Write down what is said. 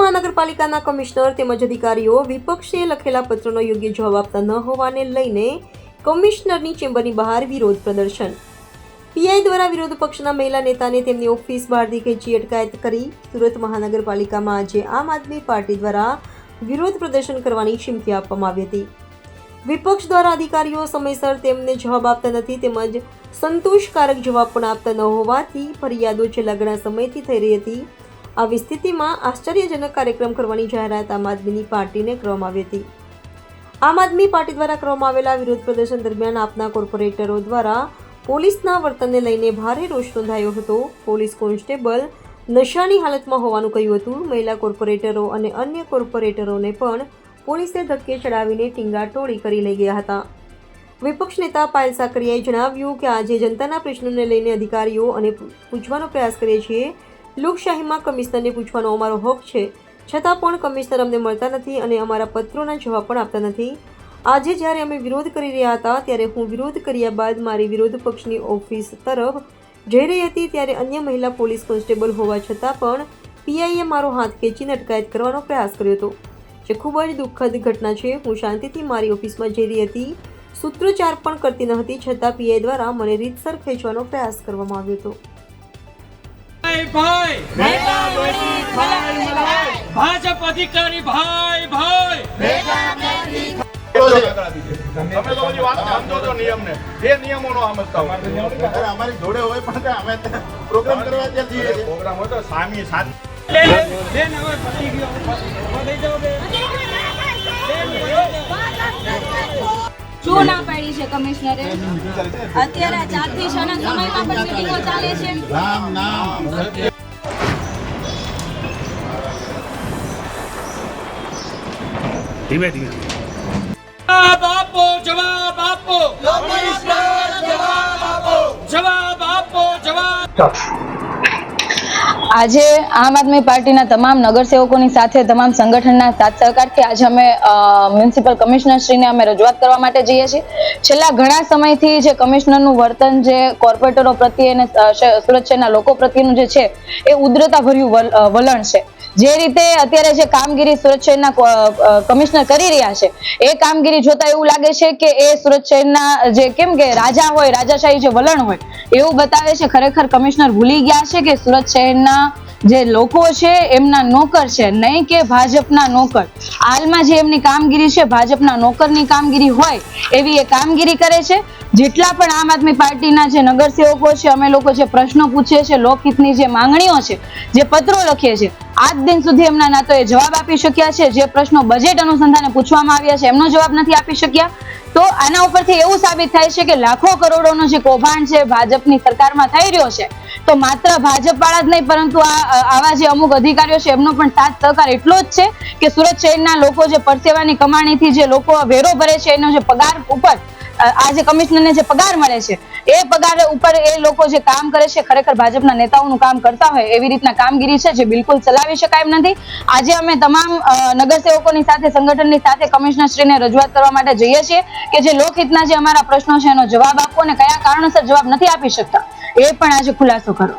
મહાનગરપાલિકાના કમિશનર તેમજ અધિકારીઓ વિપક્ષે લખેલા પત્રનો યોગ્ય જવાબ આપતા ન હોવાને લઈને કમિશનરની ચેમ્બરની બહાર વિરોધ પ્રદર્શન. પીઆઈ દ્વારા વિરોધ પક્ષના મહિલા નેતાને તેમની ઓફિસ બહારથી ખેંચી અટકાયત કરી. સુરત મહાનગરપાલિકામાં આજે આમ આદમી પાર્ટી દ્વારા વિરોધ પ્રદર્શન કરવાની ચીમકી આપવામાં આવી હતી. વિપક્ષ દ્વારા અધિકારીઓ સમયસર તેમને જવાબ આપતા નથી તેમજ સંતોષકારક જવાબ પણ આપતા ન હોવાથી ફરિયાદો છેલ્લા ઘણા સમયથી થઈ રહી હતી. આવી સ્થિતિમાં આશ્ચર્યજનક કાર્યક્રમ કરવાની જાહેરાત આમ આદમી પાર્ટીને કરવામાં આવી હતી. આમ આદમી પાર્ટી દ્વારા કરવામાં આવેલા વિરોધ પ્રદર્શન દરમિયાન આપના કોર્પોરેટરો દ્વારા પોલીસના વર્તનને લઈને ભારે રોષ નોંધાયો હતો. પોલીસ કોન્સ્ટેબલ નશાની હાલતમાં હોવાનું કહ્યું હતું. મહિલા કોર્પોરેટરો અને અન્ય કોર્પોરેટરોને પણ પોલીસે ધક્કે ચડાવીને ટીંગાટોળી કરી લઈ ગયા હતા. વિપક્ષ નેતા પાયલ સાકરિયાએ જણાવ્યું કે આજે જનતાના પ્રશ્નોને લઈને અધિકારીઓ અને પૂછવાનો પ્રયાસ કરીએ છીએ. લોકશાહીમાં કમિશનરને પૂછવાનો અમારો હક છે, છતાં પણ કમિશનર અમને મળતા નથી અને અમારા પત્રોના જવાબ પણ આપતા નથી. આજે જ્યારે અમે વિરોધ કરી રહ્યા હતા ત્યારે હું વિરોધ કર્યા બાદ મારી વિરોધ પક્ષની ઓફિસ તરફ જઈ રહી હતી ત્યારે અન્ય મહિલા પોલીસ કોન્સ્ટેબલ હોવા છતાં પણ પીઆઈએ મારો હાથ ખેંચીને અટકાયત કરવાનો પ્રયાસ કર્યો હતો, જે ખૂબ જ દુઃખદ ઘટના છે. હું શાંતિથી મારી ઓફિસમાં જઈ રહી હતી, સૂત્રોચ્ચાર પણ કરતી ન હતી, છતાં પીઆઈ દ્વારા મને રીતસર ખેંચવાનો પ્રયાસ કરવામાં આવ્યો હતો. ભાજપ અધિકારી ભાઈ ભાઈ તમે તો બધી વાત સમજો છો નિયમને, એ નિયમોનો સમજતા હોય. અમારી જોડે હોય પણ અમે પ્રોગ્રામ કરવા ત્યાં જઈએ છીએ. પ્રોગ્રામ હોય તો સામી સાથ શું ના પાડી છે કમિશનરે? અત્યારે 4 થી 6 ના સમયમાં પણ મીટિંગો ચાલે છે. રામ નામ ધીમે ધીમે જવાબ આપો, જવાબ આપો, જવાબ આપો, જવાબ. આજે આમ આદમી પાર્ટીના તમામ નગરસેવકોની સાથે તમામ સંગઠનના સાથ સહકારથી આજે અમે મ્યુનિસિપલ કમિશનરશ્રીને અમે રજૂઆત કરવા માટે જઈએ છીએ. છેલ્લા ઘણા સમયથી જે કમિશનરનું વર્તન જે કોર્પોરેટરો પ્રત્યે અને સુરત શહેરના લોકો પ્રત્યેનું જે છે એ ઉદ્રતાભર્યું વલણ છે. જે રીતે અત્યારે જે કામગીરી સુરત શહેરના કમિશનર કરી રહ્યા છે એ કામગીરી જોતા એવું લાગે છે કે એ સુરત શહેરના જે કેમ કે રાજા હોય, રાજાશાહી જે વલણ હોય એવું બતાવે છે. ખરેખર કમિશનર ભૂલી ગયા છે કે સુરત શહેરના જે લોકો છે એમના નોકર છે, નહીં કે ભાજપના નોકર. હાલમાં જે એમની કામગીરી છે ભાજપના નોકરની કામગીરી હોય એવી એ કામગીરી કરે છે. જેટલા પણ આમ આદમી પાર્ટીના જે નગરસેવકો છે, અમે લોકો જે પ્રશ્નો પૂછીએ છીએ, લોકહિતની જે માંગણીઓ છે, જે પત્રો લખીએ છીએ, આજ દિન સુધી એમના ના તો એ જવાબ આપી શક્યા છે. જે પ્રશ્નો બજેટ અનુસંધાને પૂછવામાં આવ્યા છે એમનો જવાબ નથી આપી શક્યા. તો આના ઉપરથી એવું સાબિત થાય છે કે લાખો કરોડોનો જે કૌભાંડ છે ભાજપની સરકારમાં થઈ રહ્યો છે, તો માત્ર ભાજપ વાળા જ નહીં પરંતુ આવા જે અમુક અધિકારીઓ છે એમનો પણ સાથ સહકાર એટલો જ છે કે સુરત શહેરના લોકો જે પરસેવાની કમાણીથી જે લોકો વેરો ભરે છે એનો જે પગાર ઉપર આ જે કમિશનરને જે પગાર મળે છે એ પગાર ઉપર એ લોકો જે કામ કરે છે ખરેખર ભાજપના નેતાઓનું કામ કરતા હોય એવી રીતના કામગીરી છે જે બિલકુલ ચલાવી શકાય એમ નથી. આજે અમે તમામ નગરસેવકોની સાથે સંગઠનની સાથે કમિશનરશ્રીને રજૂઆત કરવા માટે જઈએ છીએ કે જે લોકહિતના જે અમારા પ્રશ્નો છે એનો જવાબ આપો અને કયા કારણોસર જવાબ નથી આપી શકતા એ પણ આજે ખુલાસો કરો.